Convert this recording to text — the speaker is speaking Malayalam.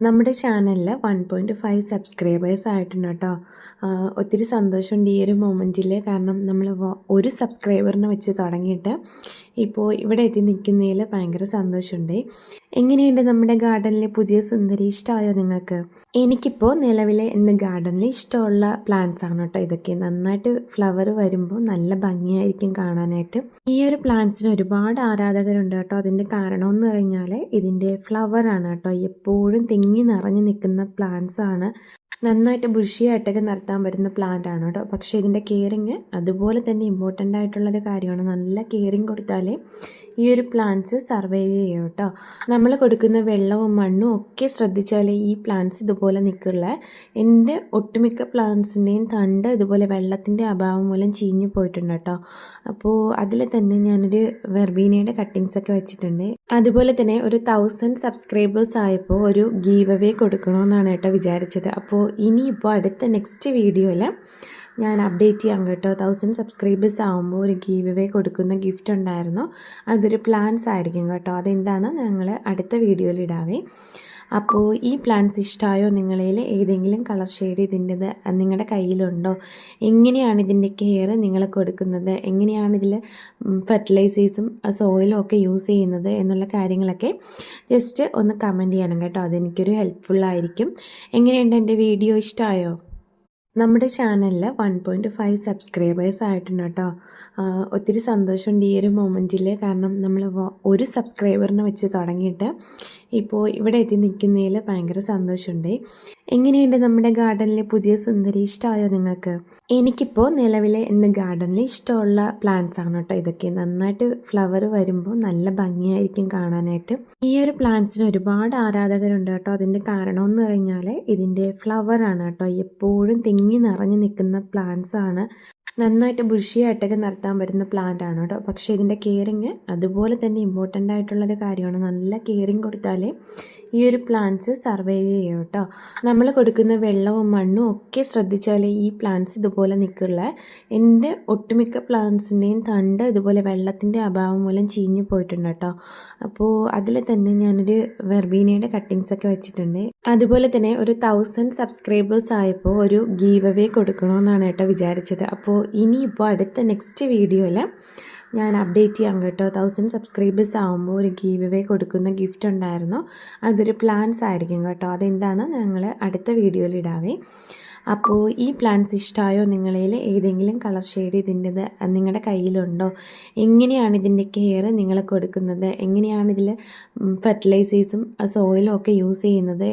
നമ്മുടെ ചാനലിൽ 1.5 സബ്സ്ക്രൈബേഴ്സ് ആയിട്ടുണ്ട് കേട്ടോ. ഒത്തിരി സന്തോഷമുണ്ട് ഈ ഒരു മൊമെൻറ്റിൽ. കാരണം നമ്മൾ ഒരു സബ്സ്ക്രൈബറിനെ വെച്ച് തുടങ്ങിയിട്ട് ഇപ്പോൾ ഇവിടെ എത്തി നിൽക്കുന്നതിൽ ഭയങ്കര സന്തോഷമുണ്ട്. എങ്ങനെയുണ്ട് നമ്മുടെ ഗാർഡനിലെ പുതിയ സുന്ദരി? ഇഷ്ടമായോ നിങ്ങൾക്ക്? എനിക്കിപ്പോൾ നിലവിൽ എൻ്റെ ഗാർഡനിൽ ഇഷ്ടമുള്ള പ്ലാന്റ്സ് ആണ് കേട്ടോ ഇതൊക്കെ. നന്നായിട്ട് ഫ്ലവർ വരുമ്പോൾ നല്ല ഭംഗിയായിരിക്കും കാണാനായിട്ട്. ഈ ഒരു പ്ലാന്റ്സിന് ഒരുപാട് ആരാധകരുണ്ട് കേട്ടോ. അതിൻ്റെ കാരണം എന്ന് പറഞ്ഞാൽ ഇതിൻ്റെ ഫ്ലവറാണ് കേട്ടോ. എപ്പോഴും തിങ്ങി നിറഞ്ഞു നിൽക്കുന്ന പ്ലാന്റ്സ് ആണ്. നന്നായിട്ട് ബുഷിയായിട്ടൊക്കെ നിർത്താൻ പറ്റുന്ന പ്ലാന്റ് ആണ് കേട്ടോ. പക്ഷേ ഇതിൻ്റെ കെയറിങ് അതുപോലെ തന്നെ ഇമ്പോർട്ടൻ്റ് ആയിട്ടുള്ളൊരു കാര്യമാണ്. നല്ല കെയറിങ് കൊടുത്താലേ ഈ ഒരു പ്ലാന്റ്സ് സർവൈവ് ചെയ്യും കേട്ടോ. നമ്മൾ കൊടുക്കുന്ന വെള്ളവും മണ്ണും ഒക്കെ ശ്രദ്ധിച്ചാലേ ഈ പ്ലാന്റ്സ് ഇതുപോലെ നിൽക്കില്ല. എൻ്റെ ഒട്ടുമിക്ക പ്ലാന്റ്സിൻ്റെയും തണ്ട് ഇതുപോലെ വെള്ളത്തിൻ്റെ അഭാവം മൂലം ചീഞ്ഞു പോയിട്ടുണ്ട് കേട്ടോ. അപ്പോൾ അതിൽ തന്നെ ഞാനൊരു വെർബീനയുടെ കട്ടിങ്സ് ഒക്കെ വെച്ചിട്ടുണ്ട്. അതുപോലെ തന്നെ ഒരു 1000 സബ്സ്ക്രൈബേഴ്സ് ആയപ്പോൾ ഒരു ഗീവ് അവേ കൊടുക്കണമെന്നാണ് കേട്ടോ വിചാരിച്ചത്. അപ്പോൾ ഇനിയിപ്പോൾ അടുത്ത നെക്സ്റ്റ് വീഡിയോയിൽ ഞാൻ അപ്ഡേറ്റ് ചെയ്യാം കേട്ടോ. 1000 സബ്സ്ക്രൈബേഴ്സ് ആകുമ്പോൾ ഒരു ഗീവ് അവേ കൊടുക്കുന്ന ഗിഫ്റ്റ് ഉണ്ടായിരുന്നു. അതൊരു പ്ലാന്റ്സ് ആയിരിക്കും കേട്ടോ. അതെന്താണെന്ന് ഞങ്ങൾ അടുത്ത വീഡിയോയിൽ ഇടാവേ. അപ്പോൾ ഈ പ്ലാന്റ്സ് ഇഷ്ടമായോ? നിങ്ങളിൽ ഏതെങ്കിലും കളർ ഷെയ്ഡ് ഇതിൻ്റെത് നിങ്ങളുടെ കയ്യിലുണ്ടോ? എങ്ങനെയാണ് ഇതിൻ്റെ കെയർ നിങ്ങൾ കൊടുക്കുന്നത്? എങ്ങനെയാണ് ഇതിൽ ഫെർട്ടിലൈസേഴ്സും സോയിലും ഒക്കെ യൂസ് ചെയ്യുന്നത് എന്നുള്ള കാര്യങ്ങളൊക്കെ ജസ്റ്റ് ഒന്ന് കമൻറ്റ് ചെയ്യണം കേട്ടോ. അതെനിക്കൊരു ഹെൽപ്ഫുള്ളായിരിക്കും. എങ്ങനെയുണ്ട് എൻ്റെ വീഡിയോ? ഇഷ്ടമായോ? നമ്മുടെ ചാനലിൽ 1.5 സബ്സ്ക്രൈബേഴ്സ് ആയിട്ടുണ്ട് കേട്ടോ. ഒത്തിരി സന്തോഷമുണ്ട് ഈ ഒരു മൊമെൻറ്റിൽ. കാരണം നമ്മൾ ഒരു സബ്സ്ക്രൈബറിനെ വെച്ച് തുടങ്ങിയിട്ട് ഇപ്പോൾ ഇവിടെ എത്തി നിൽക്കുന്നതിൽ ഭയങ്കര സന്തോഷമുണ്ട്. എങ്ങനെയുണ്ട് നമ്മുടെ ഗാർഡനിലെ പുതിയ സുന്ദരി? ഇഷ്ടമായോ നിങ്ങൾക്ക്? എനിക്കിപ്പോൾ നിലവിൽ എൻ്റെ ഗാർഡനിൽ ഇഷ്ടമുള്ള പ്ലാന്റ്സ് ആണ് കേട്ടോ ഇതൊക്കെ. നന്നായിട്ട് ഫ്ലവർ വരുമ്പോൾ നല്ല ഭംഗിയായിരിക്കും കാണാനായിട്ട്. ഈ ഒരു പ്ലാന്റ്സിന് ഒരുപാട് ആരാധകരുണ്ട് കേട്ടോ. അതിൻ്റെ കാരണം എന്ന് പറഞ്ഞാൽ ഇതിൻ്റെ ഫ്ലവറാണ് കേട്ടോ. എപ്പോഴും തിങ്ങി നിറഞ്ഞു നിൽക്കുന്ന പ്ലാന്റ്സ് ആണ്. നന്നായിട്ട് ബുഷിയായിട്ടൊക്കെ നിർത്താൻ പറ്റുന്ന പ്ലാന്റ് ആണ് കേട്ടോ. പക്ഷേ ഇതിൻ്റെ കെയറിങ് അതുപോലെ തന്നെ ഇമ്പോർട്ടൻ്റ് ആയിട്ടുള്ളൊരു കാര്യമാണ്. നല്ല കെയറിങ് കൊടുത്താലേ ഈ ഒരു പ്ലാന്റ്സ് സർവൈവ് ചെയ്യും കേട്ടോ. നമ്മൾ കൊടുക്കുന്ന വെള്ളവും മണ്ണും ഒക്കെ ശ്രദ്ധിച്ചാലേ ഈ പ്ലാന്റ്സ് ഇതുപോലെ നിൽക്കില്ല. എൻ്റെ ഒട്ടുമിക്ക പ്ലാന്റ്സിൻ്റെയും തണ്ട് ഇതുപോലെ വെള്ളത്തിൻ്റെ അഭാവം മൂലം ചീഞ്ഞു പോയിട്ടുണ്ട് കേട്ടോ. അപ്പോൾ അതിൽ തന്നെ ഞാനൊരു വെർബീനയുടെ കട്ടിങ്സ് ഒക്കെ വെച്ചിട്ടുണ്ട്. അതുപോലെ തന്നെ ഒരു 1000 സബ്സ്ക്രൈബേഴ്സ് ആയപ്പോൾ ഒരു ഗീവ് അവേ കൊടുക്കണമെന്നാണ് കേട്ടോ വിചാരിച്ചത്. അപ്പോൾ ഇനിയിപ്പോൾ അടുത്ത നെക്സ്റ്റ് വീഡിയോയിൽ ഞാൻ അപ്ഡേറ്റ് ചെയ്യാം കേട്ടോ. 1000 സബ്സ്ക്രൈബേഴ്സ് ആകുമ്പോൾ ഒരു ഗീവ് അവേ കൊടുക്കുന്ന ഗിഫ്റ്റ് ഉണ്ടായിരുന്നു. അതൊരു പ്ലാന്റ്സ് ആയിരിക്കും കേട്ടോ. അതെന്താണെന്ന് ഞങ്ങൾ അടുത്ത വീഡിയോയിൽ ഇടാവേ. അപ്പോൾ ഈ പ്ലാന്റ്സ് ഇഷ്ടമായോ? നിങ്ങളിൽ ഏതെങ്കിലും കളർ ഷെയ്ഡ് ഇതിൻ്റെത് നിങ്ങളുടെ കയ്യിലുണ്ടോ? എങ്ങനെയാണ് ഇതിൻ്റെ കെയർ നിങ്ങൾ കൊടുക്കുന്നത്? എങ്ങനെയാണ് ഇതിൽ ഫെർട്ടിലൈസേഴ്സും സോയിലും ഒക്കെ യൂസ് ചെയ്യുന്നത്?